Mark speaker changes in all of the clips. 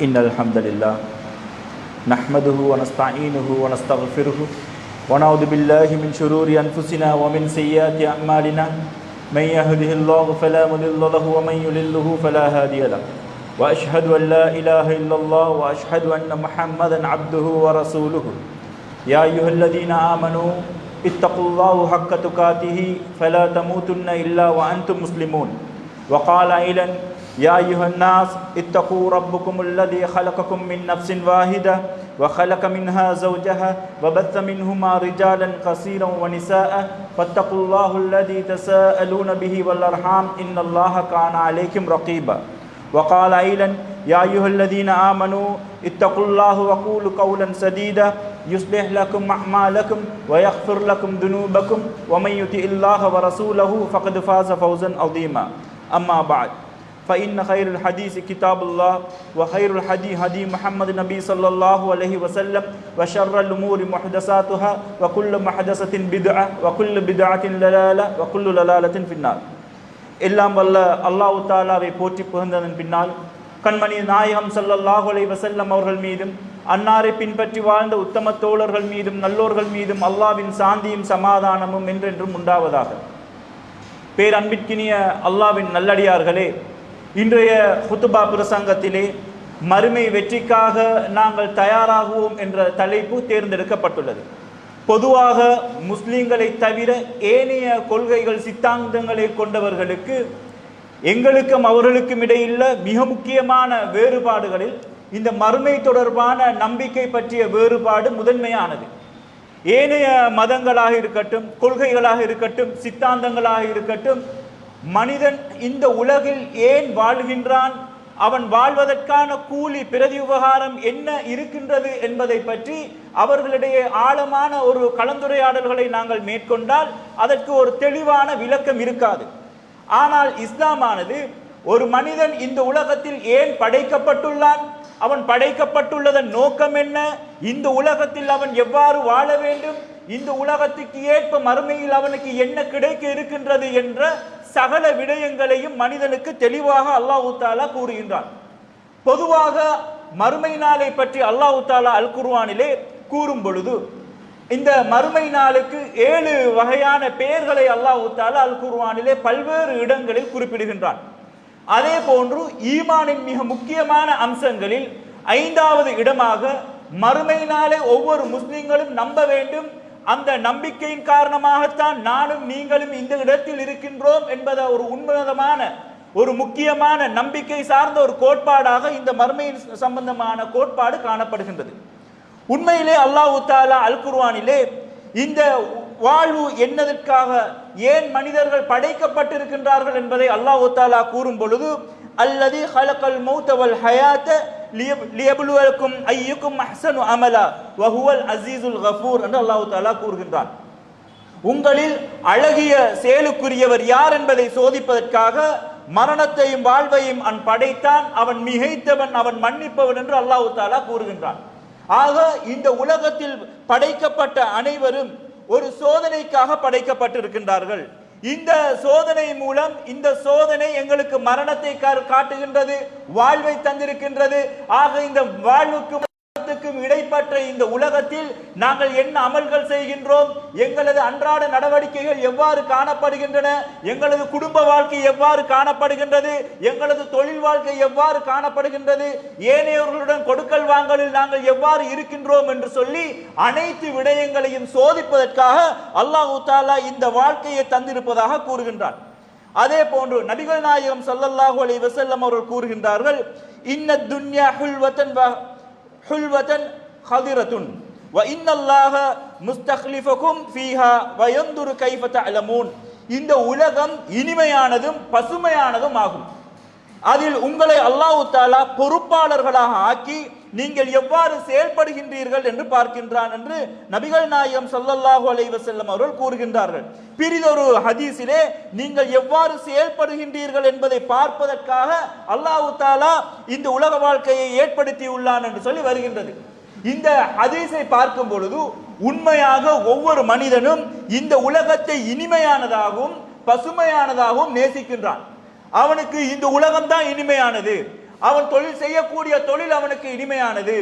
Speaker 1: إن الحمد لله نحمده ونستعينه ونستغفره ونعوذ بالله من شرور أنفسنا ومن سيئات أعمالنا من يهده الله فلا مضل له ومن يضلل فلا هادي له وأشهد أن لا إله إلا الله وأشهد أن محمدا عبده ورسوله يا أيها الذين آمنوا اتقوا الله حق تقاته فلا تموتن إلا وأنتم مسلمون وقال أيضا يا أيها الناس اتقوا ربكم الذي خلقكم من نفس واحدة وخلق منها زوجها وبث منهما رجالا كثيرا ونساء فاتقوا الله الذي تساءلون به والأرحام إن الله كان عليكم رقيبا وقال أيضا يا أيها الذين آمنوا اتقوا الله وقولوا قولا سديدا يصلح لكم أعمالكم ويغفر لكم ذنوبكم ومن يطع الله ورسوله فقد فاز فوزا عظيما أما بعد فإن خير الحديث كتاب الله وخير الهدي هدي محمد النبي صلى الله عليه وسلم وشر الأمور محدثاتها وكل محدثة بدعة وكل بدعة ضلالة وكل ضلالة في النار எல்லாம் வல்ல அல்லாஹ் தஆலாவை போற்றி புகழ்ந்ததன் பின்னால் கண்மணி நாயகம் ஸல்லல்லாஹு அலைஹி வஸல்லம் அவர்கள் மீதும் அன்னாரை பின்பற்றி வாழ்ந்த உத்தம தோழர்கள் மீதும் நல்லோர்கள் மீதும் அல்லாஹ்வின் சாந்தியும் சமாதானமும் என்றென்றும் உண்டாவதாக. பேரன்பிற்கினிய அல்லாஹ்வின் நல்லடியார்களே, இன்றைய ஹுத்பா பிரசங்கத்திலே மறுமை வெற்றிக்காக நாங்கள் தயாராகுவோம் என்ற தலைப்பு தேர்ந்தெடுக்கப்பட்டுள்ளது. பொதுவாக முஸ்லிம்களை தவிர ஏனைய கொள்கைகள் சித்தாந்தங்களை கொண்டவர்களுக்கு எங்களுக்கும் அவர்களுக்கும் இடையில மிக முக்கியமான வேறுபாடுகளில் இந்த மறுமை தொடர்பான நம்பிக்கை பற்றிய வேறுபாடு முதன்மையானது. ஏனைய மதங்களாக இருக்கட்டும், கொள்கைகளாக இருக்கட்டும், சித்தாந்தங்களாக இருக்கட்டும், மனிதன் இந்த உலகில் ஏன் வாழ்கின்றான், அவன் வாழ்வதற்கான கூலி பிரதி உபகாரம் என்ன இருக்கின்றது என்பதை பற்றி அவர்களிடையே ஆழமான ஒரு கலந்துரையாடல்களை நாங்கள் மேற்கொண்டால் அதற்கு ஒரு தெளிவான விளக்கம் இருக்காது. ஆனால் இஸ்லாமானது ஒரு மனிதன் இந்த உலகத்தில் ஏன் படைக்கப்பட்டுள்ளான், அவன் படைக்கப்பட்டுள்ளதன் நோக்கம் என்ன, இந்த உலகத்தில் அவன் எவ்வாறு வாழ வேண்டும், இந்த உலகத்துக்கு ஏற்ப மறுமையில் அவனுக்கு என்ன கிடைக்க இருக்கின்றது என்ற சகல விடயங்களையும் மனிதனுக்கு தெளிவாக அல்லாஹ் தஆலா கூறுகின்றான். பொதுவாக மறுமை நாளை பற்றி அல்லாஹ் தஆலா அல் குர்ஆனிலே கூறும் பொழுது இந்த மறுமை நாளுக்கு 7 வகையான பெயர்களை அல்லாஹ் தஆலா அல் குர்ஆனிலே பல்வேறு இடங்களில் குறிப்பிடுகின்றான். அதே போன்று ஈமானின் மிக முக்கியமான அம்சங்களில் 5வது இடமாக மறுமை நாளை ஒவ்வொரு முஸ்லிம்களும் நம்ப வேண்டும், அந்த நம்பிக்கையின் காரணமாகத்தான் நானும் நீங்களும் இந்த இடத்தில் இருக்கின்றோம் என்பத ஒரு உன்னதமான ஒரு முக்கியமான நம்பிக்கை சார்ந்த ஒரு கோட்பாடாக இந்த மறுமை சம்பந்தமான கோட்பாடு காணப்படுகின்றது. உண்மையிலே அல்லாஹ் தஆலா அல் குர்ஆனிலே இந்த வாழ்வு என்னதற்காக, ஏன் மனிதர்கள் படைக்கப்பட்டிருக்கின்றார்கள் என்பதை அல்லாஹ் தஆலா கூறும் பொழுது அல்லதி ஹலகல் மௌத வல் ஹயாத லியப்லுவக்கும் அய்யுக்கும் அஹ்ஸனு அமலா வஹுவல் அஸீஸுல் கஃபூர் என்று அல்லாஹ் தஆலா கூறுகின்றான். உங்களில் அழகிய செயலுக்குரியவர் யார் என்பதை சோதிப்பதற்காக மரணத்தையும் வாழ்வையும் அவன் படைத்தான், அவன் மிகைத்தவன், அவன் மன்னிப்பவன் என்று அல்லாஹ் தஆலா கூறுகின்றான். ஆக இந்த உலகத்தில் படைக்கப்பட்ட அனைவரும் ஒரு சோதனைக்காக படைக்கப்பட்டிருக்கின்றார்கள். இந்த சோதனை மூலம், இந்த சோதனை எங்களுக்கு மரணத்தை காட்டுகின்றது, வாழ்வை தந்திருக்கின்றது. ஆக இந்த வாழ்வுக்கும் இடைப்பட்ட இந்த உலகத்தில் நாங்கள் என்ன அமல்கள் செய்கின்றோம், எங்களது அன்றாட நடவடிக்கைகள் எவ்வாறு காணப்படுகின்றன, எங்களது குடும்ப வாழ்க்கை எவ்வாறு காணப்படுகின்றது, எங்களது தொழில் வாழ்க்கை எவ்வாறு காணப்படுகின்றது, ஏனையவர்களுடன் கொடுக்கல் வாங்கலில் நாங்கள் எவ்வாறு இருக்கின்றோம் என்று சொல்லி அனைத்து விடயங்களையும் சோதிப்பதற்காக அல்லாஹ் தஆலா இந்த வாழ்க்கையை தந்திருப்பதாக கூறுகின்றார். அதே போன்று நபிகள் நாயகம் ஸல்லல்லாஹு அலைஹி வஸல்லம் அவர்கள் கூறுகின்றார்கள், இன்னத் துன்யா ஹுல்வதன் ஹதிரத்துன் வ இன்னல்லாஹ முஸ்தக்லிஃபுகும் ஃபீஹா வ யன்துரு கைஃப தஅலமூன். இந்த உலகம் இனிமையானதும் பசுமையானதும் ஆகும். அதில் உங்களை அல்லாஹ் தஆலா பொறுப்பாளர்களாக ஆக்கி நீங்கள் எவ்வாறு செயல்படுகின்றீர்கள் என்று பார்க்கின்றான் என்று நபிகள் நாயகம் ஸல்லல்லாஹு அலைஹி வஸல்லம் அவர்கள் கூறுகின்றார்கள். பிறிதொரு ஹதீஸிலே நீங்கள் எவ்வாறு செயல்படுகின்றீர்கள் என்பதை பார்ப்பதற்காக அல்லாஹ் தஆலா இந்த உலக வாழ்க்கையை ஏற்படுத்தி உள்ளான் என்று சொல்லி வருகின்றது. இந்த ஹதீஸை பார்க்கும் பொழுது உண்மையாக ஒவ்வொரு மனிதனும் இந்த உலகத்தை இனிமையானதாகவும் பசுமையானதாகவும் நேசிக்கின்றான். அவனுக்கு இந்த உலகம் தான் இனிமையானது, அவன் தொழில் செய்யக்கூடிய தொழில் அவனுக்கு இனிமையானது,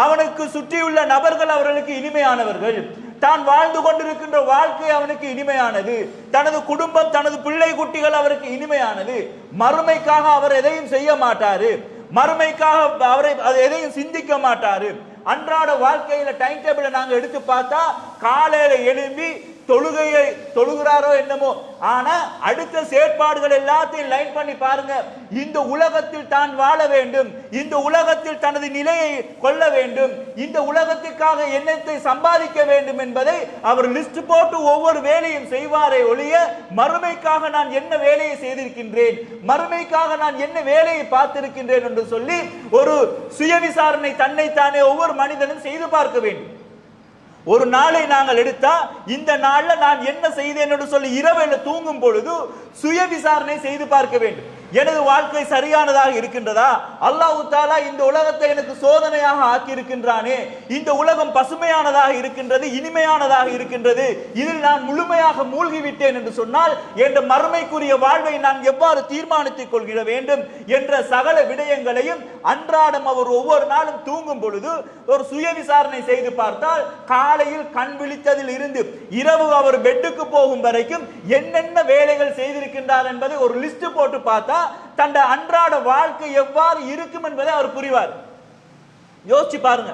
Speaker 1: அவனுக்கு சுற்றியுள்ள நபர்கள் அவர்களுக்கு இனிமையானவர்கள், தான் வாழ்ந்து கொண்டிருக்கின்ற வாழ்க்கை அவனுக்கு இனிமையானது, தனது குடும்பம் தனது பிள்ளை குட்டிகள் அவருக்கு இனிமையானது. மறுமைக்காக அவர் எதையும் செய்ய மாட்டாரு, மறுமைக்காக அவரை எதையும் சிந்திக்க மாட்டாரு. அன்றாட வாழ்க்கையில டைம் டேபிளை நாங்க எடுத்து பார்த்தா காலையில எழும்பி தொழுகையை தொழுகிறாரோ என்னமோ, ஆனா அடுத்த செயற்பாடுகள் எல்லாத்தையும் லைன் பண்ணி பாருங்க. இந்த உலகத்தில் தான் வாழ வேண்டும், இந்த உலகத்தில் தனது நிலையை கொள்ள வேண்டும், இந்த உலகத்திற்காக என்னத்தை சம்பாதிக்க வேண்டும் என்பதை அவர் லிஸ்ட் போட்டு ஒவ்வொரு வேலையும் செய்வாரே ஒழிய மறுமைக்காக நான் என்ன வேலையை செய்திருக்கின்றேன், மறுமைக்காக நான் என்ன வேலையை பார்த்திருக்கின்றேன் என்று சொல்லி ஒரு சுய விசாரணை தன்னைத்தானே ஒவ்வொரு மனிதனும் செய்து பார்க்க வேண்டும். ஒரு நாளை நாங்கள் எடுத்தா இந்த நாள்ல நான் என்ன செய்தேன் என்று சொல்லி இரவில் தூங்கும் பொழுது சுய விசாரணை செய்து பார்க்க வேண்டும். எனது வாழ்க்கை சரியானதாக இருக்கின்றதா, அல்லாஹ் தஆலா இந்த உலகத்தை எனக்கு சோதனையாக ஆக்கி இருக்கின்றானே, இந்த உலகம் பசுமையானதாக இருக்கின்றது, இனிமையானதாக இருக்கின்றது, இதில் நான் முழுமையாக மூழ்கிவிட்டேன் என்று சொன்னால் என்ற மறுமைக்குரிய வாழ்வை நான் எவ்வாறு தீர்மானித்துக் கொள்கிற வேண்டும் என்ற சகல விடயங்களையும் அன்றாடம் அவர் ஒவ்வொரு நாளும் தூங்கும் பொழுது ஒரு சுய விசாரணை செய்து பார்த்தால் காலையில் கண் விழித்ததில் இருந்து இரவு அவர் பெட்டுக்கு போகும் வரைக்கும் என்னென்ன வேலைகள் செய்திருக்கின்றார் என்பதை ஒரு லிஸ்ட் போட்டு பார்த்தா தன் அன்றாட வாழ்க்கை எவ்வாறு இருக்கும் என்பதை அவர் புரிவார். யோசிச்சு பாருங்க,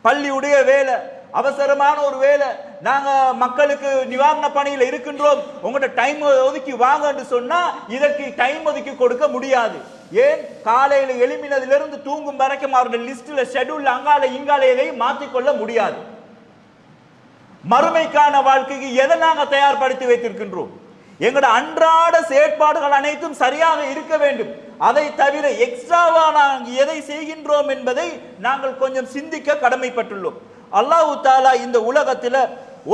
Speaker 1: பள்ளியுடைய வேலை அவசரமான ஒரு வேலை, நாங்க மக்களுக்கு நிவாரண பணியில் இருக்கின்றோம், உங்களோட டைம் ஒதுக்கி வாங்க என்று சொன்னா இதற்கு டைம் ஒதுக்கி கொடுக்க முடியாது. ஏன், காலையில் எழுப்பினதிலிருந்து தூங்கும் வரைக்கும் அவருடைய லிஸ்ட்ல ஷெட்யூல் அங்கால இங்கால எதையும் மாற்றிக்கொள்ள முடியாது. மறுமைக்கான வாழ்க்கைக்கு எதை நாங்க தயார்படுத்தி வைத்திருக்கின்றோம்? எங்களோட அன்றாட செயற்பாடுகள் அனைத்தும் சரியாக இருக்க வேண்டும். அதை தவிர எக்ஸ்ட்ராவா நாங்கள் எதை செய்கின்றோம் என்பதை நாங்கள் கொஞ்சம் சிந்திக்க கடமைப்பட்டுள்ளோம். அல்லாஹ் தஆலா இந்த உலகத்தில்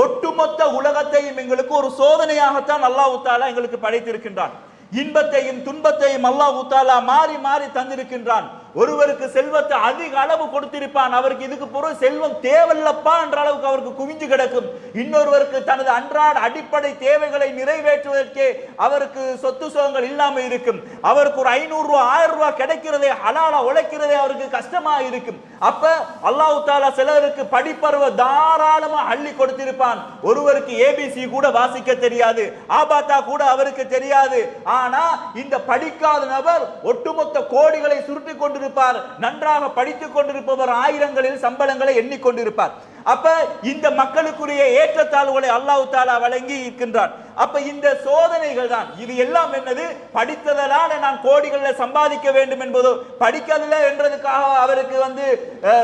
Speaker 1: ஒட்டுமொத்த உலகத்தையும் எங்களுக்கு ஒரு சோதனையாகத்தான் அல்லாஹ் தஆலா எங்களுக்கு படைத்திருக்கின்றான். இன்பத்தையும் துன்பத்தையும் அல்லாஹ் தஆலா மாறி மாறி தந்திருக்கின்றான். ஒருவருக்கு செல்வத்தை அதிக அளவு கொடுத்திருப்பான், அவருக்கு இதுக்கு பிறகு செல்வம் தேவையில்லப்பா என்ற அளவுக்கு அவருக்கு குவிஞ்சு கிடக்கும். இன்னொருவருக்கு தனது அன்றாட அடிப்படை தேவைகளை நிறைவேற்றுவதற்கே அவருக்கு சொத்து சுகங்கள் இல்லாம இருக்கும். அவருக்கு ஒரு 500 ரூபாய் 1000 ரூபாய் கிடைக்கிறதே, ஹலாலா உழைக்கிறதே அவருக்கு கஷ்டமா இருக்கும். அப்ப அல்லாஹ் தஆலா சிலருக்கு படிப்பருவ தாராளமா அள்ளி கொடுத்திருப்பான். ஒருவருக்கு ஏபிசி கூட வாசிக்க தெரியாது, ஆபாத்தா கூட அவருக்கு தெரியாது. ஆனா இந்த படிக்காத நபர் ஒட்டுமொத்த கோடிகளை சுருட்டி கொண்டு நன்றாக படித்துக் கொண்டிருப்பவர் ஆயிரங்களில் சம்பளங்களை எண்ணிக்கொண்டிருப்பார். அப்ப இந்த மக்களுக்குரிய ஏற்றத்தாழ்வுகளை அல்லாஹ் தஆலா வழங்கி இருக்கின்றான். அப்ப இந்த சோதனைகள் தான் இது எல்லாம் என்னது, படித்ததால நான் கோடிகளை சம்பாதிக்க வேண்டும் என்பதோ, படிக்கல என்றதுக்காக அவருக்கு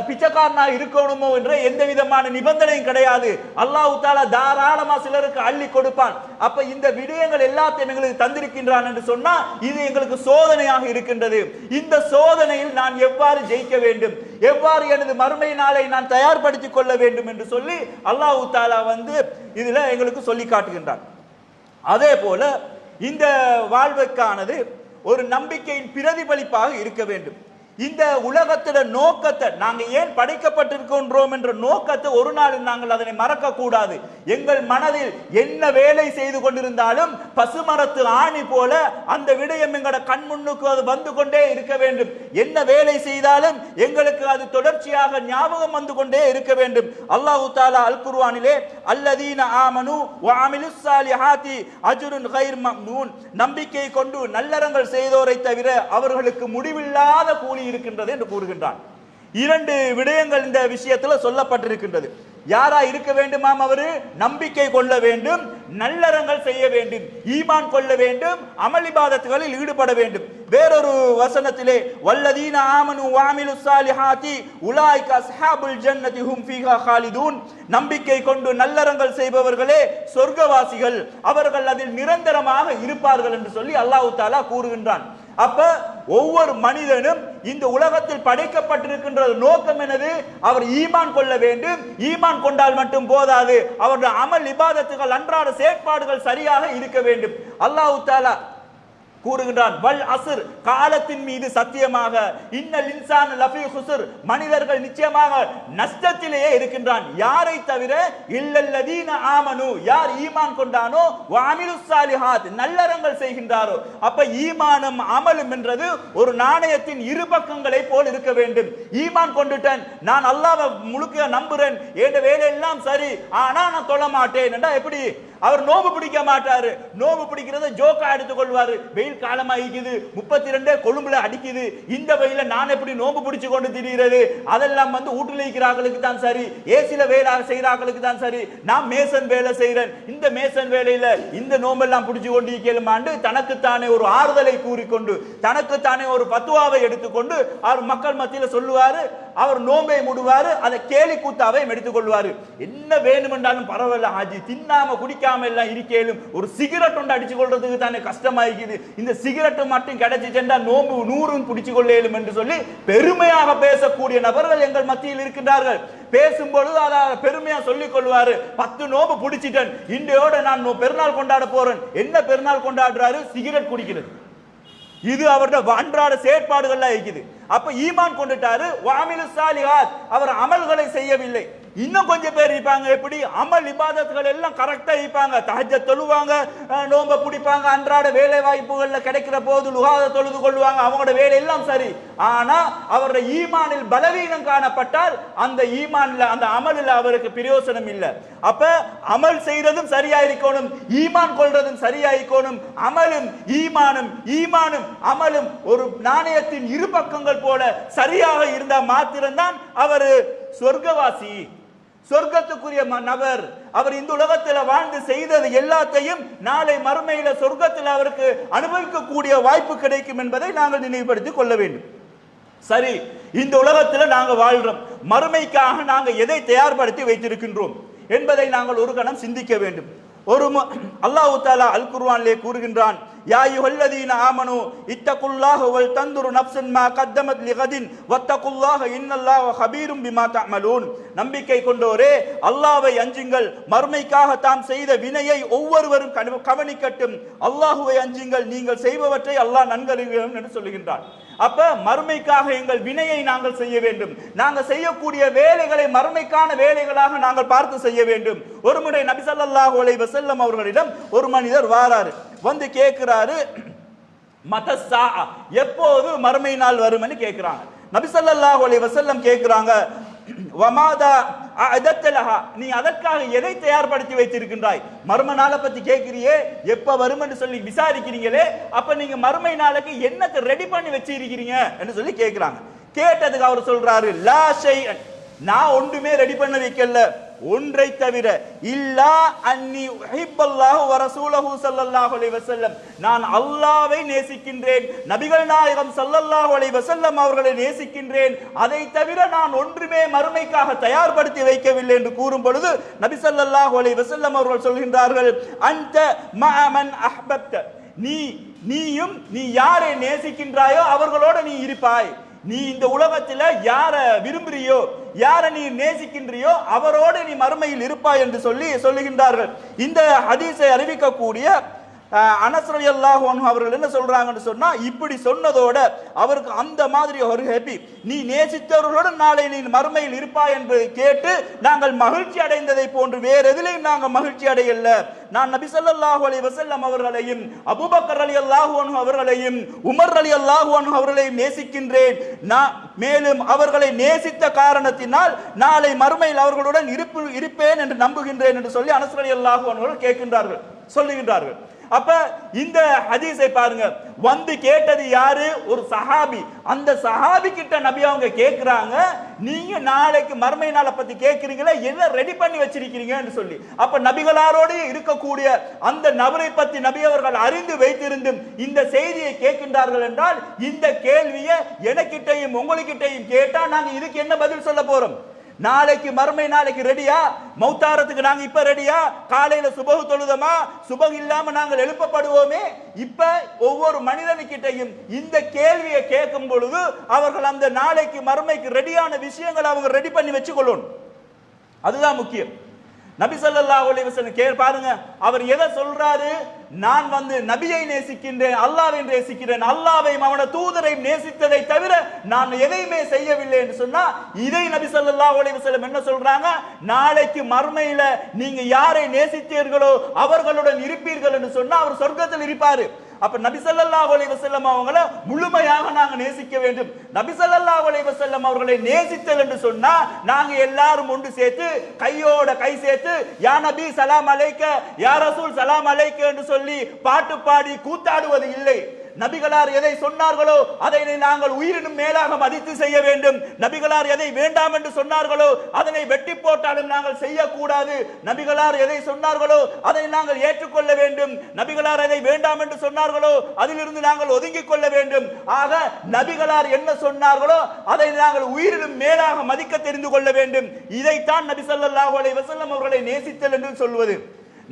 Speaker 1: பிச்சைக்காரனா இருக்கணுமோ என்ற எந்த விதமான நிபந்தனையும் கிடையாது. அல்லாஹ் தஆலா தாராளமா சிலருக்கு அள்ளி கொடுப்பான். அப்ப இந்த விடயங்கள் எல்லாத்தையும் எங்களுக்கு தந்திருக்கின்றான் என்று சொன்னா இது எங்களுக்கு சோதனையாக இருக்கின்றது. இந்த சோதனையில் நான் எவ்வாறு ஜெயிக்க வேண்டும், எவ்வாறு எனது மறுமை நாளை நான் தயார்படுத்திக் கொள்ள வேண்டும் என்று சொல்லி அல்லாஹ் தஆலா இதுல எங்களுக்கு சொல்லி காட்டுகின்றான். அதே போல இந்த வாழ்வுக்கானது ஒரு நம்பிக்கையின் பிரதிபலிப்பாக இருக்க வேண்டும். இந்த உலகத்தில நோக்கத்தை, நாங்க ஏன் படைக்கப்பட்டிருக்கின்றோம் என்ற நோக்கத்தை ஒரு நாள் நாங்கள் அதனை மறக்க கூடாது. எங்கள் மனதில் என்ன வேலை செய்து கொண்டிருந்தாலும் பசுமரத்து ஆணி போல அந்த விடயம் எங்களோட கண் முன்னுக்கு அது வந்து கொண்டே இருக்க வேண்டும். என்ன வேலை செய்தாலும் எங்களுக்கு அது தொடர்ச்சியாக ஞாபகம் வந்து கொண்டே இருக்க வேண்டும். அல்லாஹ் தஆலா அல் குர்ஆனிலே அல்லதீன ஆமனு வ அமிலுஸ் ஸாலிஹாத்தி அஜ்ருன் கைர் மம்னூன், நம்பிக்கை கொண்டு நல்லறங்கள் செய்தோரை தவிர அவர்களுக்கு முடிவில்லாத கூலி இருக்கின்றது என்று கூறுகின்றான். 2 விடயங்கள் இந்த விஷயத்தில் சொல்லப்பட்டிருக்கின்றது. யாரா இருக்க வேண்டுமாம்? அவரு நம்பிக்கை கொள்ள வேண்டும், நல்லறங்கள் செய்ய வேண்டும், ஈமான் கொள்ள வேண்டும், அமல் இபாதத்துகளில் ஈடுபட வேண்டும். வேறொரு வசனத்திலே வல்லதீன ஆமனு வ அமிலுஸ் ஸாலிஹாத்தி உலாயிக அஸ்ஹாபுல் ஜன்னதி ஹும் ஃபீஹா காலிதூன், நம்பிக்கை கொண்டு நல்லறங்கள் செய்பவர்களே சொர்க்கவாசிகள், அவர்கள் அதில் நிரந்தரமாக இருப்பார்கள் என்று சொல்லி அல்லாஹ் தஆலா கூறுகின்றான். அப்ப ஒவ்வொரு மனிதனும் இந்த உலகத்தில் படைக்கப்பட்டிருக்கின்ற நோக்கம் என்னது? அவர் ஈமான் கொள்ள வேண்டும். ஈமான் கொண்டால் மட்டும் போதாது, அவருடைய அமல் இபாதத்துகள் அன்றாட செயற்பாடுகள் சரியாக இருக்க வேண்டும். அல்லாஹ் தஆலா கூறுகின்றான், வல் அஸ்ர், காலத்தின் மீது சத்தியமாக, இன்னல் இன்சான லஃபீ குஸ்ர், மனிதர்கள் நிச்சயமாக நஷ்டத்திலேயே இருக்கின்றான். யாரை தவிர இல்லல்லதீன ஆமனு, யார் ஈமான் கொண்டானோ, வ அமிலுஸ் சாலிஹாத், நல்லறங்கள் செய்கின்றாரோ. அப்ப ஈமானும் அமலும் என்றது ஒரு நாணயத்தின் இரு பக்கங்களை போல் இருக்க வேண்டும். ஈமான் கொண்டுட்டேன், நான் அல்லாஹ்வை முழுக்க நம்புறேன், என் வேலையெல்லாம் சரி, ஆனா நான் தொழ மாட்டேன் என்றா எப்படி? அவர் நோம்பு பிடிக்க மாட்டாரு, நோம்பு பிடிக்கிறத ஜோக்கா எடுத்துக் கொள்வாரு. வெயில் காலமாகிக்குது, 32 கொழும்புல அடிக்குது, இந்த வெயில நான் எப்படி நோம்பு பிடிச்சு கொண்டு திரிகிறது? அதெல்லாம் வீட்டுல இருக்கிறார்களுக்கு தான் சரி, ஏசில வேலை செய்யறார்களுக்கு தான் சரி, நான் மேசன் வேலை செய்யறேன், இந்த மேசன் வேலையில இந்த நோம்பெல்லாம் பிடிச்சு கொண்டு கேளுமாண்டு தனக்குத்தானே ஒரு ஆறுதலை கூறிக்கொண்டு, தனக்குத்தானே ஒரு பத்துவாவை எடுத்துக்கொண்டு அவர் மக்கள் மத்தியில சொல்லுவாரு. அவர் நோம்பை முடுவாரு, அதை கேலி கூத்தாவை எடுத்துக் கொள்வாரு. என்ன வேணுமென்றாலும் பரவாயில்ல ஹாஜி, தின்னாம குடிக்காம எல்லாம் இருக்கேலும் ஒரு சிகரெட் ஒன்று அடிச்சு கொள்றதுக்கு தானே கஷ்டமாயிக்குது, இந்த சிகரெட் மட்டும் கிடைச்சிச்சா நோம்பு 100 பிடிச்சு கொள்ளேலும் என்று சொல்லி பெருமையாக பேசக்கூடிய நபர்கள் எங்கள் மத்தியில் இருக்கின்றார்கள். பேசும்பொழுது அதை பெருமையா சொல்லிக் கொள்வாரு, 10 நோம்பு பிடிச்சிட்டேன், இன்றையோட நான் பெருநாள் கொண்டாட போறேன். என்ன பெருநாள் கொண்டாடுறாரு? சிகரெட் குடிக்கிறது. இது அவருடைய அன்றாட செயற்பாடுகள்ல இருக்குது. அப்ப ஈமான் கொண்டுட்டாரு, வாமிலுஸ் சாலிஹாத், அவர் அமல்களை செய்யவில்லை. இன்னும் கொஞ்சம் பேர் இருப்பாங்க, எப்படி அமல் இபாதத்துகள் எல்லாம் கரெக்டா இருப்பாங்க, தஹஜ்ஜத் தொழுவாங்க, நோம்ப பிடிப்பாங்க, அன்றாட வேலை வாய்ப்புகள்ல கிடைக்கிற போது லுஹாத தொழுது கொள்வாங்க, அவங்களோட வேலை எல்லாம் சரி. ஆனா அவருடைய ஈமானில் பலவீனம் காணப்பட்டால் அந்த ஈமான்ல அந்த அமலில் அவருக்கு பிரயோசனம் இல்லை. அப்ப அமல் செய்யறதும் சரியா இருக்கணும், ஈமான் கொள்றதும் சரியா இருக்கணும். அமலும் ஈமானும், ஈமானும் அமலும் ஒரு நாணயத்தின் இரு பக்கங்கள் போல சரியாக இருந்தா மாத்திரம்தான் அவர் சொர்க்கவாசி, சொர்க்கத்துக்குரிய நபர். அவர் இந்த உலகத்தில் வாழ்ந்து செய்தது எல்லாத்தையும் நாளை மறுமையில சொர்க்கத்தில் அவருக்கு அனுபவிக்கக்கூடிய வாய்ப்பு கிடைக்கும் என்பதை நாங்கள் நினைவுபடுத்திக் கொள்ள வேண்டும். சரி, இந்த உலகத்தில் நாங்கள் வாழ்றோம், மறுமைக்காக நாங்கள் எதை தயார்படுத்தி வைத்திருக்கின்றோம் என்பதை நாங்கள் ஒரு கணம் சிந்திக்க வேண்டும். ஒரு அல்லாஹ் தஆலா அல் குர்ஆனிலே கூறுகின்றான், யா அய்யுஹல்லதீன ஆமனு இத்தகுல்லாஹ வல் தன்துரு நஃப்ஸுன் மா கத்தமத் லிகதின் வத்தகுல்லாஹ இன்னல்லாஹ ஹபீரும் பிமா தஅமலூன். நம்பிக்கை கொண்டோரே, அல்லாஹ்வை அஞ்சுங்கள், மறுமைக்காக தாம் செய்த வினையை ஒவ்வொருவரும் கவனிக்கட்டும், அல்லாஹ்வை அஞ்சுங்கள், நீங்கள் செய்பவற்றை அல்லாஹ் நன்கறிகிறான் என்று சொல்லுகின்றான். அப்ப மறுமைக்காக எங்கள் வினையை நாங்கள் செய்ய வேண்டும், நாங்கள் செய்யக்கூடிய வேலைகளை மறுமைக்கான வேலைகளாக நாங்கள் பார்த்து செய்ய வேண்டும். ஒரு முறை நபி ஸல்லல்லாஹு அலைஹி வஸல்லம் அவர்களிடம் ஒரு மனிதர் வாராரு, வந்து கேட்கிறாரு, மதஸ்ஸா, எப்போது மறுமை நாள் வரும்னு கேட்கிறாங்க. நபி ஸல்லல்லாஹு அலைஹி வஸல்லம் கேட்கிறாங்க, வமாதா அஅதத்தலஹா, நீ அதற்காக எதை தயார்படுத்தி வைத்திருக்கின்றாய்? மர்ம நாளை பத்தி கேட்கிறியே, எப்ப வரும் என்று சொல்லி விசாரிக்கிறீங்களே, அப்ப நீங்க மறுமை நாளுக்கு என்னத்தை ரெடி பண்ணி வச்சிருக்கிறீங்க என்று சொல்லி கேட்கிறாங்க. கேட்டதுக்கு அவர் சொல்றாரு, லா ஷைஅன், நான் ஒன்றுமே ரெடி பண்ண வைக்கல, ஒன்றை தவிர, இல்லா அன்னி உஹிப்பல்லாஹு வ ரசூலுஹு ஸல்லல்லாஹு அலைஹி வஸல்லம், நான் அல்லாஹ்வை நேசிக்கின்றேன், நபிகள் நாயகம் ஸல்லல்லாஹு அலைஹி வஸல்லம் அவர்களை நேசிக்கின்றேன், அதை தவிர நான் ஒன்றுமே மறுமைக்காக தயார்படுத்தி வைக்கவில்லை என்று கூறும் பொழுது நபி ஸல்லல்லாஹு அலைஹி வஸல்லம் அவர்கள் சொல்கின்றார்கள், அன்த மஅமன் அஹ்பப்த, நீயும் நீ யாரை நேசிக்கின்றாயோ அவர்களோட நீ இருப்பாய். நீ இந்த உலகத்தில் யார விரும்புறியோ, யாரை நீ நேசிக்கின்றியோ அவரோடு நீ மறுமையில் இருப்பாய் என்று சொல்லுகின்றார்கள். இந்த ஹதீஸை அறிவிக்கக்கூடிய அனஸ் ரலியல்லாஹு அன்ஹு அவர்கள் என்ன சொல்றாங்கன்னு சொன்னா, இப்படி சொன்னதோட அவருக்கு அந்த மாதிரி ஒரு ஹேப்பி, நீ நேசித்தவர்களோடு நாளை நீ மறுமையில் இருப்பாய் என்பதை கேட்டு நாங்கள் மகிழ்ச்சி அடைந்ததை போன்று வேறு எதிலையும் நாங்கள் மகிழ்ச்சி அடையல. நான் நபி ஸல்லல்லாஹு அலைஹி வஸல்லம் அவர்களையும் அபூபக்கர் ரலியல்லாஹு அன்ஹு அவர்களையும் உமர் ரலியல்லாஹு அன்ஹு அவர்களையும் நேசிக்கின்றேன், மேலும் அவர்களை நேசித்த காரணத்தினால் நாளை மறுமையில் அவர்களுடன் இருப்பேன் என்று நம்புகின்றேன் என்று சொல்லி அனஸ் ரலியல்லாஹு அன்ஹு அவர்கள் கேட்கின்றார்கள், சொல்லுகின்றார்கள். அப்ப இந்த ஹதீஸை பாருங்க, வந்து கேட்டது யாரு? ஒரு சஹாபி. அந்த சஹாபி கிட்ட நபி அவங்க கேட்கிறாங்க, நீங்க நாளைக்கு மறுமை நாளை பத்தி கேட்கிறீங்களா, எல்லாம் ரெடி பண்ணி வச்சிருக்கீங்கன்னு சொல்லி. அப்ப நபிகளாரோடு இருக்கக்கூடிய அந்த நபரை பத்தி நபி அவர்கள் அறிந்து வைத்திருந்தும் இந்த செய்தியை கேட்கின்றார்கள் என்றால், இந்த கேள்வியை எனக்கிட்டையும் உங்களுக்கிட்டையும் கேட்டா நாங்க இதுக்கு என்ன பதில் சொல்ல போறோம்? நாளைக்கு மறுமை நாளைக்கு ரெடியா? மௌத்தாரத்துக்கு நாங்க இப்ப ரெடியா? காலையில சுபஹ் தொழுதமா? சுபஹ் இல்லாம நாங்கள் எழுப்பப்படுவோமே? இப்ப ஒவ்வொரு மனிதனுக்கிட்டையும் இந்த கேள்வியை கேட்கும் பொழுது அவர்கள் அந்த நாளைக்கு மறுமைக்கு ரெடியான விஷயங்களை அவங்க ரெடி பண்ணி வச்சுக்கொள்ளணும். அதுதான் முக்கியம். நபி ஸல்லல்லாஹு அலைஹி வஸல்லம் பாருங்க, அவர் எதை சொல்றாரு? நான் நபியை நேசிக்கின்றேன், அல்லாஹ்வை நேசிக்கிறேன், அல்லாஹ்வையும் அவனோட தூதரையும் நேசித்ததை தவிர நான் எதையுமே செய்யவில்லை என்று சொன்னா, இதை நபி ஸல்லல்லாஹு அலைஹி வஸல்லம் என்ன சொல்றாங்க? நாளைக்கு மறுமையில நீங்க யாரை நேசித்தீர்களோ அவர்களுடன் இருப்பீர்கள் என்று சொன்னா அவர் சொர்க்கத்தில் இருப்பாரு. அப்ப நபி ஸல்லல்லாஹு அலைஹி வஸல்லம் அவங்களை முழுமையாக நாங்க நேசிக்க வேண்டும். நபி ஸல்லல்லாஹு அலைஹி வஸல்லம் அவர்களை நேசித்தல் என்று சொன்னா நாங்க எல்லாரும் ஒன்று சேர்த்து கையோட கை சேர்த்து யா நபி சலாம் அலைக்க, யா ரசூல் சலாம் அலைக்க என்று சொல்லி பாட்டு பாடி கூத்தாடுவது இல்லை. நபிகளார் எதை சொன்னார்களோ அதை நாங்கள் உயிரினும் மேலாக மதித்து செய்ய வேண்டும். நபிகளார் எதை வேண்டாம் என்று சொன்னார்களோ அதனை வெட்டி போட்டாலும் நாங்கள் செய்யக்கூடாது. நபிகளார் எதை சொன்னார்களோ அதை நாங்கள் ஏற்றுக்கொள்ள வேண்டும். நபிகளார் எதை வேண்டாம் என்று சொன்னார்களோ அதிலிருந்து நாங்கள் ஒதுங்கிக் கொள்ள வேண்டும். ஆக நபிகளார் என்ன சொன்னார்களோ அதை நாங்கள் உயிரினும் மேலாக மதிக்க தெரிந்து கொள்ள வேண்டும். இதைத்தான் நபி ஸல்லல்லாஹு அலைஹி வஸல்லம் அவர்களை நேசித்தல் என்று சொல்வது.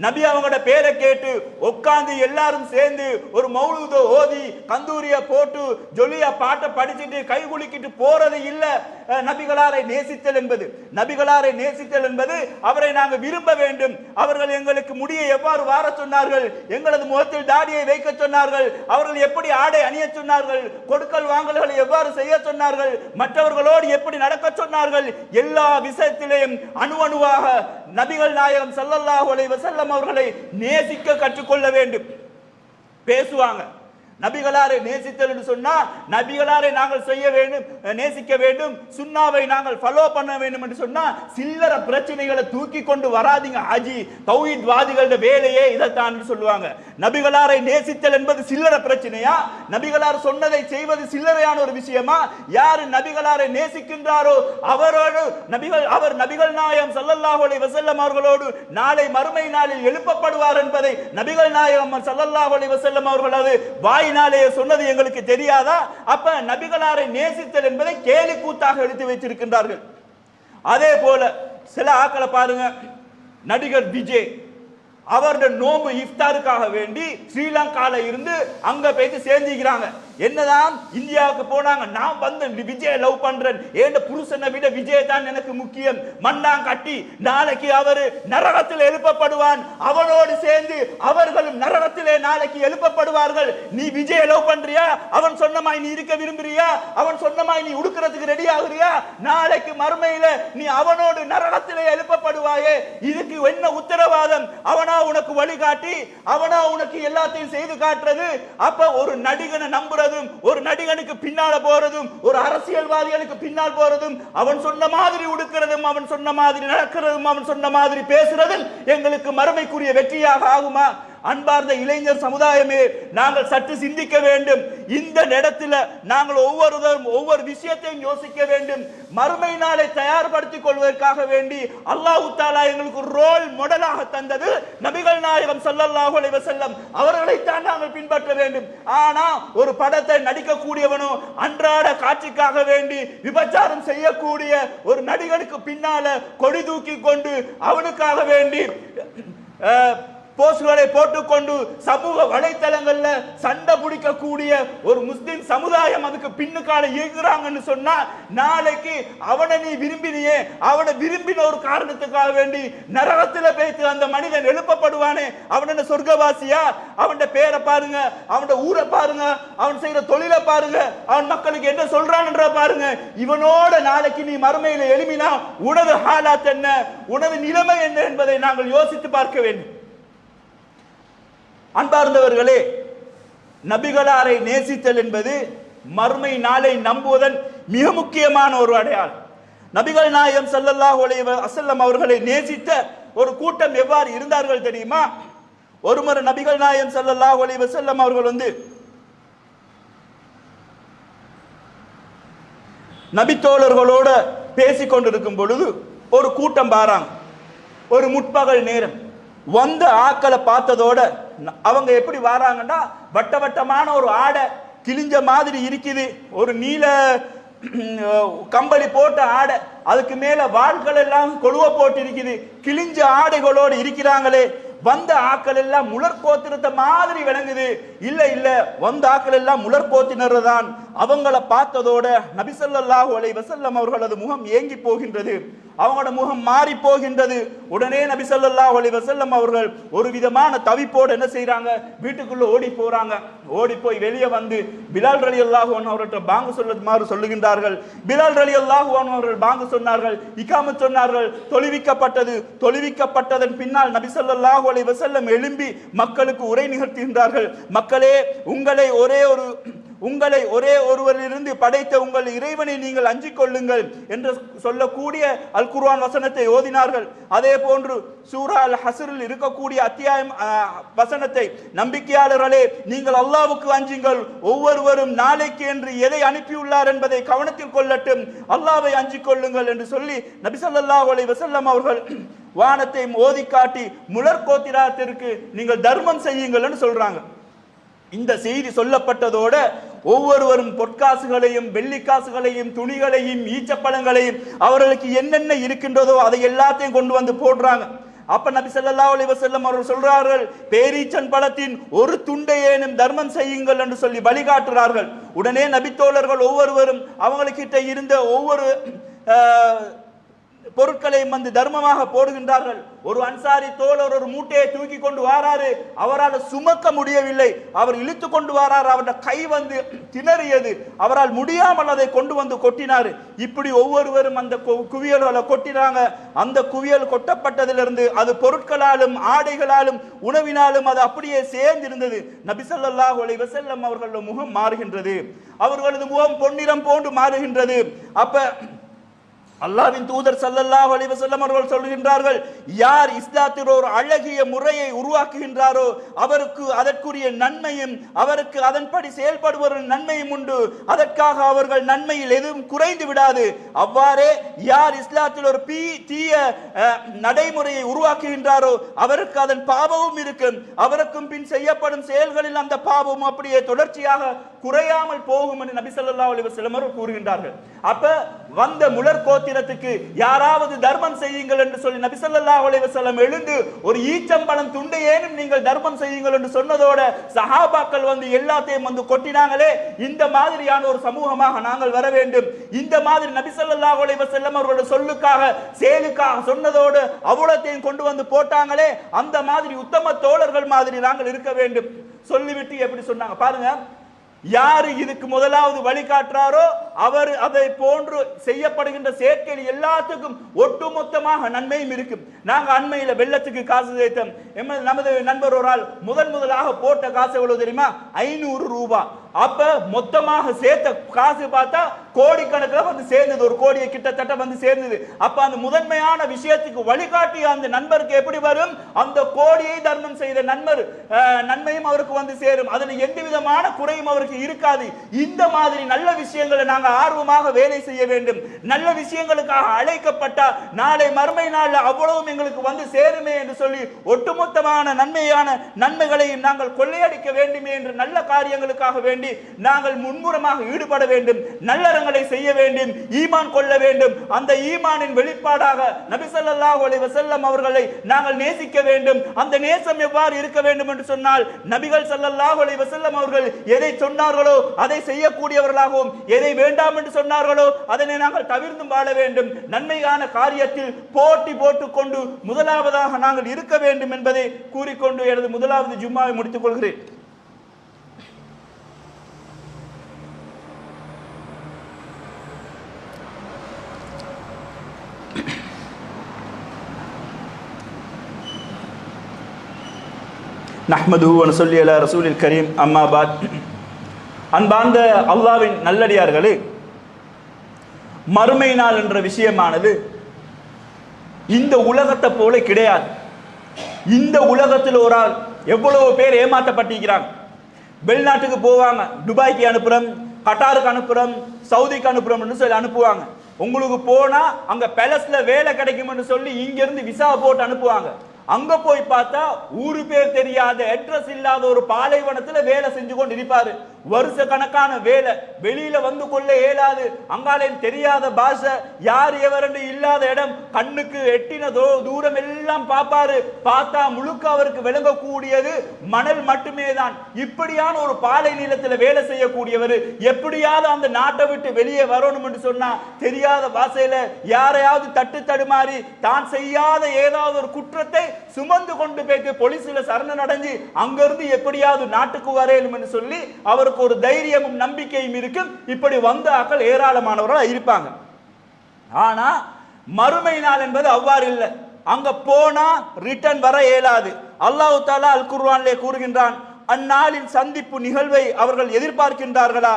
Speaker 1: நபி அவங்களோட பேரை கேட்டு உட்கார்ந்து எல்லாரும் சேர்ந்து ஒரு மௌலூத ஓதி கந்தூரிய போட்டு ஜொலியா பாட்டை படிச்சுட்டு கை குலுக்கிட்டு போறது இல்ல நபிகளாரை நேசித்தல் என்பது. நபிகளாரை நேசித்தல் என்பது அவரை நாங்கள் விரும்ப வேண்டும். அவர்கள் எங்களுக்கு முடியை எவ்வாறு வார சொன்னார்கள், எங்களது முகத்தில் தாடியை வைக்க சொன்னார்கள், அவர்கள் எப்படி ஆடை அணிய சொன்னார்கள், கொடுக்கல் வாங்கல்களை எவ்வாறு செய்ய சொன்னார்கள், மற்றவர்களோடு எப்படி நடக்க சொன்னார்கள், எல்லா விஷயத்திலேயும் அணுவாக நபிகள் நாயகம் ஸல்லல்லாஹு அலைஹி வஸல்லம் அவர்களை நேசிக்க கற்றுக்கொள்ள வேண்டும். பேசுவாங்க. நபிகளாரை நேசித்தல் என்று சொன்னா நபிகளாரை நாங்கள் செய்ய வேண்டும், நேசிக்க வேண்டும், சுன்னாவை நாங்கள் ஃபாலோ பண்ண வேண்டும் என்று சொன்னா சில்லற பிரச்சனைகளை தூக்கி கொண்டு வராதீங்க. ஹஜி தௌஹீத் வாதிகளோட வேலையே இதைத்தான் சொல்லுவாங்க. நபிகளாரை நேசித்தல் என்பது சில்லற பிரச்சனையா? நபிகளார் சொன்னதை செய்வது சில்லறையான ஒரு விஷயமா? யார் நபிகளாரை நேசிக்கின்றாரோ அவரோடு நபிகள் நாயகம் ஸல்லல்லாஹு அலைஹி வஸல்லம் அவர்களோடு நாளை மறுமை நாளில் எழுப்பப்படுவார் என்பதை நபிகள் நாயகம் ஸல்லல்லாஹு அலைஹி வஸல்லம் அவர்களது வாயினாலே சொன்னது எங்களுக்கு தெரியாதா? அப்ப நபிகளாரை நேசித்தல் என்பதை கேலி கூத்தாக எடுத்து வைத்திருக்கின்றார்கள். அதே போல சில ஆக்களை பாருங்க, நடிகர் விஜய் அவருடைய நோம்பு இஃப்தாருக்காக வேண்டி ஸ்ரீலங்கால இருந்து அங்க போயிட்டு சேர்ந்துக்கிறாங்க. என்னதான் இந்தியாவுக்கு போனாங்க, நான் விஜய் லவ் பண்றேன், ஏன் புருஷனை விட விஜய் தான் எனக்கு முக்கியம், மண்ணாங் கட்டி நாளைக்கு அவரு நரகத்தில் எழுப்பப்படுவான், அவனோடு சேர்ந்து அவர்களும் நரகத்திலே நாளைக்கு எழுப்பப்படுவார்கள். நீ விஜய் லவ் பண்றியா? அவன் சொன்னமாய் நீ இருக்க விரும்புறியா? அவன் சொன்னமாய் நீ உடுக்கிறதுக்கு ரெடி ஆகுறியா? நாளைக்கு மறுமையில நீ அவனோடு நரகத்திலே எழுப்பப்படுவாயே, இதுக்கு என்ன உத்தரவாதம்? அவனா உனக்கு வழிகாட்டி, அவனா உனக்கு எல்லாத்தையும் செய்து காட்டுறது? அப்ப ஒரு நடிகனை நம்புறதும், ஒரு நடிகனுக்கு பின்னால போறதும், ஒரு அரசியல்வாதிகளுக்கு பின்னால் போறதும், அவன் சொன்ன மாதிரி உடுக்கிறதும், அவன் சொன்ன மாதிரி நடக்கிறதும், அவன் சொன்ன மாதிரி பேசுறதும் எங்களுக்கு மறுமைக்குரிய வெற்றியாக ஆகுமா? அன்பார்ந்த இளைஞர் சமுதாயமே, நாங்கள் சற்று சிந்திக்க வேண்டும். இந்த இடத்துல நாங்கள் ஒவ்வொருவரும் ஒவ்வொரு விஷயத்தையும் யோசிக்க வேண்டும். மறுமை நாளை தயார்படுத்திக் கொள்வதற்காக வேண்டி அல்லாஹ் தஆலா எங்களுக்கு ரோல் மாடலாக தந்தது நபிகள் நாயகம் ஸல்லல்லாஹு அலைஹி வஸல்லம் அவர்களைத்தான் நாங்கள் பின்பற்ற வேண்டும். ஆனா ஒரு படத்தை நடிக்கக்கூடியவனோ அன்றாட காட்சிக்காக வேண்டி விபச்சாரம் செய்யக்கூடிய ஒரு நடிகனுக்கு பின்னால கொடி தூக்கி கொண்டு அவனுக்காக வேண்டி போஸ்ட்களை போட்டுக்கொண்டு சமூக வலைத்தளங்கள்ல சண்டை பிடிக்கக்கூடிய ஒரு முஸ்லிம் சமுதாயம் அதுக்கு பின்னுக்கால இயங்குறாங்கன்னு சொன்னா, நாளைக்கு அவனை நீ விரும்பினியே, அவனை விரும்பின ஒரு காரணத்துக்காக வேண்டி நரகத்துல பேசி அந்த மனிதன் எழுப்பப்படுவானே, அவன் என்ன சொர்க்கவாசியா? அவன் பேரை பாருங்க, அவன் ஊரை பாருங்க, அவன் செய்யற தொழிலை பாருங்க, அவன் மக்களுக்கு என்ன சொல்றான்ற பாருங்க. இவனோட நாளைக்கு நீ மறுமையில எழுப்பினா உனது ஹாலாத் என்ன, உனது நிலைமை என்ன என்பதை நாங்கள் யோசித்து பார்க்க வேண்டும். அன்பார்ந்தவர்களே, நபிகளாரை நேசித்தல் என்பது மறுமை நாளை நம்புவதன் மிக முக்கியமான ஒரு அடையாளம். நபிகள் நாயகம் ஸல்லல்லாஹு அலைஹி வஸல்லம் அவர்களை நேசித்த ஒரு கூட்டம் எவ்வாறு இருந்தார்கள் தெரியுமா? ஒருமுறை நபிகள் நாயகம் ஸல்லல்லாஹு அலைஹி வஸல்லம் அவர்கள் நபித்தோழர்களோட பேசிக் கொண்டிருக்கும் பொழுது ஒரு கூட்டம் பாராங்க. ஒரு முற்பகல் நேரம் வந்த ஆக்களை பார்த்ததோட அவங்க எப்படி வராங்கன்னா, வட்ட வட்டமான ஒரு ஆடை கிழிஞ்ச மாதிரி இருக்குது, ஒரு நீல கம்பளி போட்ட ஆடை, அதுக்கு மேல வாள்கள் எல்லாம் கொழுவ போட்டு இருக்குது, கிழிஞ்ச ஆடைகளோடு இருக்கிறாங்களே. வந்த ஆக்கள் எல்லாம் முலர் கோத்திரத்த மாதிரி விளங்குது. இல்ல இல்ல, வந்த ஆக்கள் எல்லாம் முலர் கோத்தினர் தான். அவங்கள பார்த்ததோட நபி ஸல்லல்லாஹு அலைஹி வஸல்லம் அவர்களது முகம் ஏங்கி போகின்றது. அவங்களோட முகம் மாறி போகின்றது. உடனே நபி ஸல்லல்லாஹு அலைஹி வஸல்லம் அவர்கள் ஒரு விதமான தவிப்போடு என்ன செய்யறாங்க, வீட்டுக்குள்ள ஓடி போறாங்க. ஓடி போய் வெளியே வந்து பிலால் ரலியல்லாஹு அன்ஹு அவர்கிட்ட பாங்கு சொல்லுமாறு சொல்லுகின்றார்கள். பிலால் ரலியல்லாஹு அன்ஹு அவர்கள் பாங்கு சொன்னார்கள், இகாமத் சொன்னார்கள். தொழுவிக்கப்பட்டதன் பின்னால் நபி ஸல்லல்லாஹு அலைஹி வஸல்லம் எழும்பி மக்களுக்கு உரை நிகழ்த்துகின்றார்கள். மக்களே, உங்களை ஒரே ஒருவரிலிருந்து படைத்த உங்கள் இறைவனை நீங்கள் அஞ்சிக் கொள்ளுங்கள் என்று சொல்லக்கூடிய அல் குர்ஆன் வசனத்தை ஓதினார்கள். அதே போன்று சூரா அல் ஹஸ்ரில் இருக்கக்கூடிய அத்தியாயம் வசனத்தை, நம்பிக்கையாளர்களே நீங்கள் அல்லாஹ்வுக்கு அஞ்சுங்கள், ஒவ்வொருவரும் நாளைக்கு என்று எதை அனுப்பியுள்ளார் என்பதை கவனத்தில் கொள்ளட்டும், அல்லாஹ்வை அஞ்சிக் கொள்ளுங்கள் என்று சொல்லி நபி ஸல்லல்லாஹு அலைஹி வஸல்லம் அவர்கள் வானத்தை ஓதி காட்டி முலர் கோத்திரத்திற்கு நீங்கள் தர்மம் செய்யுங்கள் என்று சொல்றாங்க. இந்த செய்தி சொல்லப்பட்டதோட ஒவ்வொருவரும் பொற்காசுகளையும் வெள்ளிக்காசுகளையும் துணிகளையும் ஈச்சப்பழங்களையும் அவர்களுக்கு என்னென்ன இருக்கின்றதோ அதை எல்லாத்தையும் கொண்டு வந்து போடுறாங்க. அப்ப நபி ஸல்லல்லாஹு அலைஹி வஸல்லம் அவர்கள் சொல்றார்கள், பேரீச்சன் பழத்தின் ஒரு துண்டை ஏனும் தர்மம் செய்யுங்கள் என்று சொல்லி வழிகாட்டுறார்கள். உடனே நபித்தோழர்கள் ஒவ்வொருவரும் அவங்களுக்கிட்ட இருந்த ஒவ்வொரு பொருட்களையும் வந்து தர்மமாக போடுகின்றார்கள். ஒரு அன்சாரி தோழர் ஒரு மூட்டையை தூக்கி கொண்டு வாராரு, அவரால் சுமக்க முடியவில்லை, அவர் இழுத்து கொண்டு வாராரு, அவருடைய கை வந்து திணறியது, அவரால் முடியாமல் அதை கொண்டு வந்து கொட்டினாரு. இப்படி ஒவ்வொருவரும் அந்த குவியல்களை கொட்டினாங்க. அந்த குவியல் கொட்டப்பட்டதிலிருந்து அது பொருட்களாலும் ஆடைகளாலும் உணவினாலும் அது அப்படியே சேர்ந்திருந்தது. நபி ஸல்லல்லாஹு அலைஹி வஸல்லம் அவர்களது முகம் மாறுகின்றது, அவர்களது முகம் பொன்னிறம் போன்று மாறுகின்றது. அப்ப அல்லாஹ்வின் தூதர் ஸல்லல்லாஹு அலைஹி வஸல்லம் அவர்கள் சொல்கின்றார்கள், யார் இஸ்லாத்தில் ஒரு அழகிய முறையை உருவாக்குகின்றாரோ அவருக்கு அதற்குரிய நன்மையும் அவருக்கு அதன்படி செயல்படுவர் நன்மையும் உண்டு, அதற்காக அவர்கள் நன்மையில் எதுவும் குறைந்து விடாது. அவ்வாறே யார் இஸ்லாத்தில் ஒரு தீய நடைமுறையை உருவாக்குகின்றாரோ அவருக்கு அதன் பாவமும் இருக்கும், அவருக்கும் பின் செய்யப்படும் செயல்களில் அந்த பாவமும் அப்படியே தொடர்ச்சியாக குறையாமல் போகும் என்று நபி ஸல்லல்லாஹு அலைஹி வஸல்லம் அவர்கள் கூறுகின்றார்கள். அப்ப வந்த முலர் கோத்திரத்துக்கு யாராவது தர்மம் செய்யுங்கள் என்று சொல்லி நபி ஸல்லல்லாஹு அலைஹி வஸல்லம் எழுந்து ஒரு ஈச்சம்பழம் துண்டை ஏனும் நீங்கள் தர்மம் செய்யுங்கள் என்று சொன்னதோட சஹாபாக்கள் வந்து எல்லாத்தையும் வந்து கொட்டினாங்களே. இந்த மாதிரியான ஒரு சமூகமாக நாங்கள் வர வேண்டும். இந்த மாதிரி நபி ஸல்லல்லாஹு அலைஹி வஸல்லம் அவர்களுடைய சொல்லுக்காக செயலுக்காக சொன்னதோடு அவ்வளத்தையும் கொண்டு வந்து போட்டாங்களே, அந்த மாதிரி உத்தம தோழர்கள் மாதிரி நாங்கள் இருக்க வேண்டும். சொல்லிவிட்டு எப்படி சொன்னாங்க பாருங்க, யாரு இதுக்கு முதலாவது வழிகாட்டுறாரோ அவர் அதை போன்று செய்யப்படுகின்ற சேர்க்கையில் எல்லாத்துக்கும் ஒட்டுமொத்தமாக நன்மையும் இருக்கும். நாங்க அண்மையில வெள்ளத்துக்கு காசு சேர்த்தோம். நமது நண்பர் ஒரு ஆள் முதலாக போட்ட காசு எவ்வளவு தெரியுமா? 500 ரூபாய். அப்ப மொத்தமாக சேர்த்த காசு பார்த்தா கோடிக்கணக்கில் வந்து சேர்ந்தது, ஒரு கோடியை கிட்டத்தட்ட வந்து சேர்ந்தது. அப்ப அந்த முதன்மையான விஷயத்துக்கு வழிகாட்டிய அந்த நண்பருக்கு எப்படி வரும்? அந்த கோடியை தர்மம் செய்த நன்மையும் அவருக்கு வந்து சேரும், அதுல எந்த விதமான குறையும் அவருக்கு இருக்காது. இந்த மாதிரி நல்ல விஷயங்களை நாங்க ஆர்வமாக வேலை செய்ய வேண்டும். நல்ல விஷயங்களுக்காக அழைக்கப்பட்டா நாளை மறுமை நாள் அவ்வளவும் எங்களுக்கு வந்து சேருமே என்று சொல்லி ஒட்டுமொத்தமான நன்மைகளையும் நாங்கள் கொள்ளையடிக்க வேண்டுமே என்று நல்ல காரியங்களுக்காக வேண்டி நாங்கள் முன்முறமாக ஈடுபட வேண்டும், நல்லறங்களை செய்ய வேண்டும், ஈமான் கொள்ள வேண்டும். அந்த ஈமானின் வெளிப்பாடாக நபி ஸல்லல்லாஹு அலைஹி வஸல்லம் அவர்களை நாங்கள் நேசிக்க வேண்டும். அந்த நேசம் எவ்வாறு இருக்க வேண்டும் என்று சொன்னால், நபிகள் ஸல்லல்லாஹு அலைஹி வஸல்லம் அவர்கள் எதை சொன்னார்களோ அதை செய்யக்கூடியவர்களாகவும், எதை வேண்டாம் என்று சொன்னார்களோ அதனை நாங்கள் தவிர்த்தும் வாழ வேண்டும். நன்மையான காரியத்தில் போட்டி போட்டுக்கொண்டு முதலாவதாக நாங்கள் இருக்க வேண்டும் என்பதை கூறிக்கொண்டு எனது முதலாவது ஜும்மாவை முடித்துக் கொள்கிறேன். நஹ்மதுஹு வ நுஸல்லி அலா ரசூலில் கரீம், அம்மா பாத். அன்பார்ந்த அல்லாஹ்வின் நல்லடியார்களே, மறுமை நாள் என்ற விஷயமானது இந்த உலகத்தை போல கிடையாது. இந்த உலகத்தில் ஒரு ஆள் எவ்வளவு பேர் ஏமாற்றப்பட்டிருக்கிறாங்க. வெளிநாட்டுக்கு போவாங்க, துபாய்க்கு அனுப்புறோம், கட்டாருக்கு அனுப்புறோம், சவுதிக்கு அனுப்புறோம்னு சொல்லி அனுப்புவாங்க. உங்களுக்கு போனா அங்க பேலஸ்ல வேலை கிடைக்கும்னு சொல்லி இங்க இருந்து விசா போட்டு அனுப்புவாங்க. அங்க போய் பார்த்தா ஊரு பேர் தெரியாத, அட்ரஸ் இல்லாத ஒரு பாலைவனத்துல வேலை செஞ்சு கொண்டு இருப்பாரு. வருஷ கணக்கான வேலை, வெளியில வந்து கொள்ள இயலாது, அங்காலையும் தெரியாத பாஷை, யார் எவர் என்று இல்லாத இடம், கண்ணுக்கு எட்டின தூரம் எல்லாம் பார்ப்பாரு, பார்த்தா முழுக்க அவருக்கு விளங்கக்கூடியது மணல் மட்டுமே தான். இப்படியான ஒரு பாலை நிலத்தில் வேலை செய்யக்கூடியவர் எப்படியாவது அந்த நாட்டை விட்டு வெளியே வரணும் என்று சொன்னா தெரியாத பாஷையில யாரையாவது தட்டு தடுமாறி தான் செய்யாத ஏதாவது ஒரு குற்றத்தை சுமந்து கொண்டு போய்ட்டு போலீஸ்ல சரண அடைஞ்சு அங்கிருந்து எப்படியாவது நாட்டுக்கு வரையணும் என்று சொல்லி அவருக்கு ஒரு தைரியமும் நம்பிக்கையும் இருக்கும். இப்படி வந்த ஆக்கள் ஏராளமானவர்கள் இருப்பாங்க. ஆனா மறுமை நாள் என்பது அவ்வாறு இல்லை. அங்க போனா ரிட்டர்ன் வர இயலாது. அல்லாஹ் தஆலா அல் குர்ஆனிலே கூறுகின்றான், அந்நாளின் சந்திப்பு நிகழ்வை அவர்கள் எதிர்பார்க்கின்றார்களா?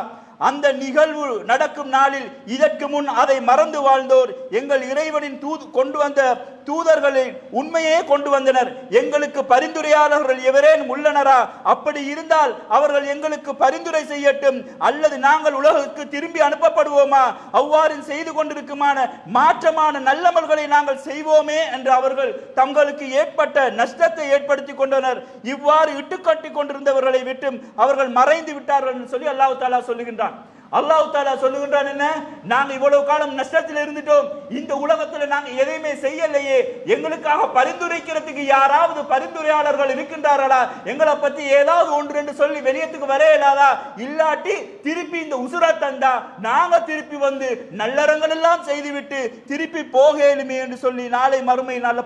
Speaker 1: அந்த நிகழ்வு நடக்கும் நாளில் இதற்கு முன் அதை மறந்து வாழ்ந்தோர் எங்கள் இறைவனின் கொண்டு வந்த தூதர்களை உண்மையே கொண்டு வந்தனர். எங்களுக்கு பரிந்துரையாளர்கள் எவரேனும் உள்ளனரா? அப்படி இருந்தால் அவர்கள் எங்களுக்கு பரிந்துரை செய்யட்டும், அல்லது நாங்கள் உலகுக்கு திரும்பி அனுப்பப்படுவோமா? அவ்வாறு செய்து கொண்டிருக்குமான மாற்றமான நல்லமல்களை நாங்கள் செய்வோமே என்று அவர்கள் தங்களுக்கு ஏற்பட்ட நஷ்டத்தை ஏற்படுத்தி கொண்டனர். இவ்வாறு இட்டுக்கட்டி கொண்டிருந்தவர்களை விட்டும் அவர்கள் மறைந்து விட்டார்கள் என்று சொல்லி அல்லாஹ் தஆலா சொல்லுகின்றான். அல்லாஹ் தஆலா சொல்லுகின்றான், என்ன, நாங்க இவ்வளவு காலம் நஷ்டத்தில் இருந்துட்டோம், இந்த உலகத்தில் நாங்க எதையுமே செய்யலையே, எங்களுக்காக பரிந்துரைக்கிறதுக்கு யாராவது பரிந்துரையாளர்கள் இருக்கின்றார்களா? எங்களை பத்தி ஏதாவது ஒன்று என்று சொல்லி வெளியத்துக்கு வர இயலாதா? இல்லாட்டி திருப்பி இந்த உசுரா தந்தா நாங்க திருப்பி வந்து நல்லறங்கள் எல்லாம் செய்துவிட்டு திருப்பி போகலுமே என்று சொல்லி நாளை மறுமை நல்ல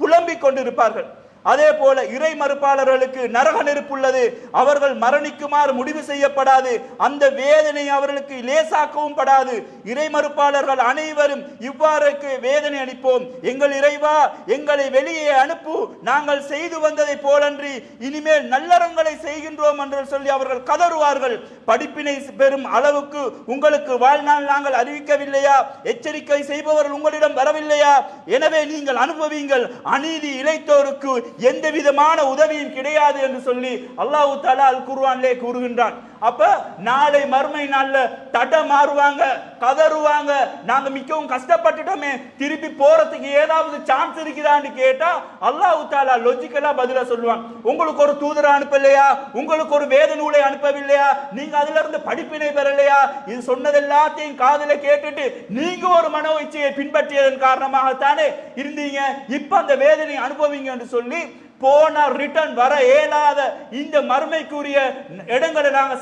Speaker 1: புலம்பிக் கொண்டிருப்பார்கள். அதே போல இறை மறுப்பாளர்களுக்கு நரக நெருப்புள்ளது. அவர்கள் மரணிக்குமாறு முடிவு செய்யப்படாது. அந்த வேதனை அவர்களுக்கு லேசாக்கவும் படாது. இறை மறுப்பாளர்கள் அனைவரும் இவ்வாறு வேதனை அளிப்போம், எங்கள் இறைவா எங்களை வெளியே அனுப்பு, நாங்கள் செய்து வந்ததை போலன்றி இனிமேல் நல்லறங்களை செய்கின்றோம் என்று சொல்லி அவர்கள் கதறுவார்கள். படிப்பினை பெறும் அளவுக்கு உங்களுக்கு வாழ்நாள் நாங்கள் அறிவிக்கவில்லையா? எச்சரிக்கை செய்பவர்கள் உங்களிடம் வரவில்லையா? எனவே நீங்கள் அனுபவிங்கள், அநீதி இழைத்தோருக்கு எந்த விதமான உதவியும் கிடையாது என்று சொல்லி அல்லாஹ் தஆலா அல் குர்ஆனிலே கூறுகின்றான். அப்ப நாளை மறுமை நாள்ல தட மாறுவாங்க, கதறுவாங்க, நாங்க மிகவும் கஷ்டப்பட்டுட்டோமே, திருப்பி போறதுக்கு ஏதாவது சான்ஸ் இருக்குதான்னு கேட்டா அல்லாஹ் தஆலா லாஜிக்கலா பதிலா சொல்லுவான், உங்களுக்கு ஒரு தூதரை அனுப்பலையா? உங்களுக்கு ஒரு வேத நூலை அனுப்பவில்லையா? நீங்க அதுல இருந்து படிப்பினை பெறலையா? இது சொன்னது எல்லாத்தையும் காதுல கேட்டுட்டு நீங்க ஒரு மனோ இச்சையை பின்பற்றியதன் காரணமாகத்தானே இருந்தீங்க, இப்ப அந்த வேதனை அனுபவிங்க என்று சொல்லி போன ரிட்டர்ன் வர இயலாத இந்த மறுமைக்குரிய இடங்களை நாங்கள்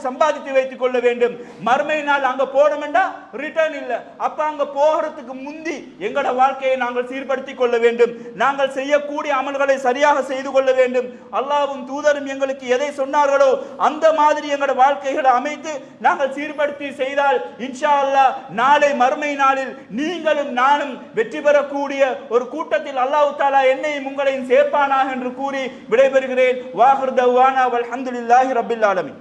Speaker 1: சம்பாதித்து வைத்துக் கொள்ள வேண்டும். மறுமை நாள் அங்க போனோம்னா ரிட்டர்ன் இல்லை. அப்ப அங்க போகிறதுக்கு முந்தி எங்களோட வாழ்க்கையை நாங்கள் சீர்படுத்திக் கொள்ள வேண்டும். நாங்கள் செய்யக்கூடிய அமல்களை சரியாக செய்து கொள்ள வேண்டும். அல்லாஹ்வும் தூதரும் எங்களுக்கு எதை சொன்னார்களோ அந்த மாதிரி எங்களோட வாழ்க்கைகளை அமைத்து நாங்கள் சீர்படுத்தி செய்தால் இன்ஷா அல்லாஹ் நாளை மறுமை நாளில் நீங்களும் நானும் வெற்றி பெறக்கூடிய ஒரு கூட்டத்தில் அல்லாஹ் தஆலா என்னையும் உங்களையும் சேர்ப்பானாக என்று கூறி விடைபெறுகிறேன். வாஹிர் தவானா வல்ஹம்துலில்லாஹி ரப்பில் ஆலமீன்.